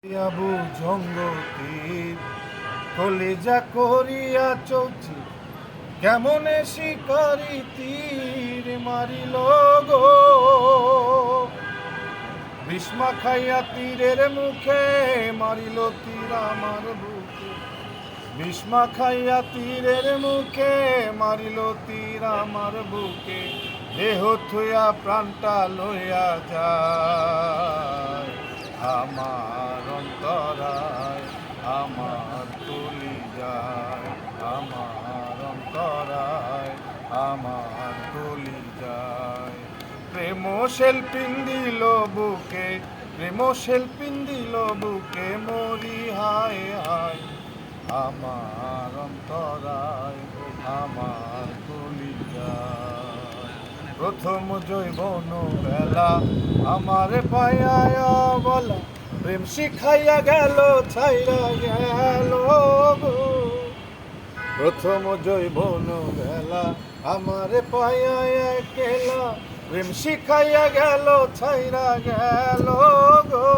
আবু জঙ্গতীর কলিজা করিয়া চলছি কেমনে শিকারি তীর মারিল গো। বিষ্মা খাইয়া তীরের মুখে মারিল তীর আমার বুকে। বিষ্মা খাইয়া তীরের মুখে মারিল তীর আমার বুকে। দেহ থুয়া প্রাণটা লইয়া যায় আমার অন্তরায়, আমার তুলি যায় আমার অন্তরায়, আমার তুলি যায়। প্রেম শিল্পিন দিল বুকে, প্রেম শিল্পিন দিল বুকে, মরি হায় হায় আমার অন্তরায়, আমার তুলি যায়। প্রথম জৈবন বেলা আমার পায়া বলা, প্রেম শিখাইয়া গেল ছাইরা গেল গো। প্রথম জৈবন বেলা আমার পায়া একলা, প্রেম শিখাইয়া গেল ছাইরা গেল গো।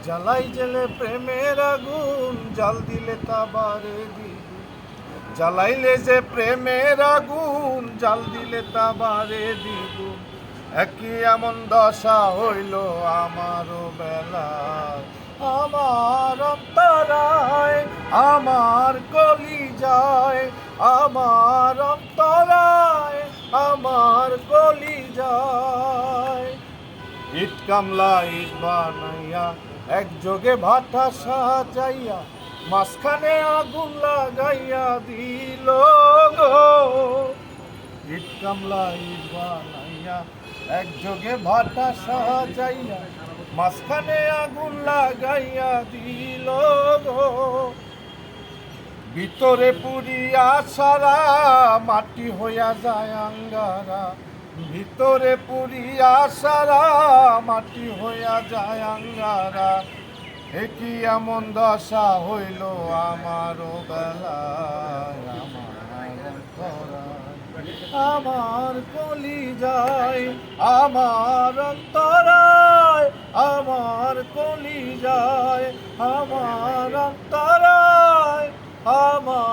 জ্বালাই জেলে প্রেমের আগুন, জাল দিলে তা বারে দ্বিগুণ। জ্বালাইলে যে প্রেমের আগুন, জাল দিলে তা বারে দ্বিগুণ। একই এমন দশা হইল আমারও বেলায়, আমার অন্তরায়, আমার কলিজায়, আমার অন্তরায়, আমার কলিজায়। ইট কামলা ইট বানাইয়া একযোগে ভাটা সাজাইয়া, মাঝখানে আগুন লাগাইয়া দিল গো। ইট কামলা ইট বানাইয়া একযোগে ভাটা সাজাইয়া, মাঝখানে আগুন লাগাইয়া দিল গো। ভিতরে পুরিয়া সারা মাটি হইয়া যায় আঙ্গারা, ভিতরে পুরিয়া সারা মাটি হইয়া যায় আঙ্গারা। একই এমন দশা হইল আমারও বেলায়, আমার কলিজায়, আমার অন্তরায়, আমার কলিজায়, আমার অন্তরায়, আমার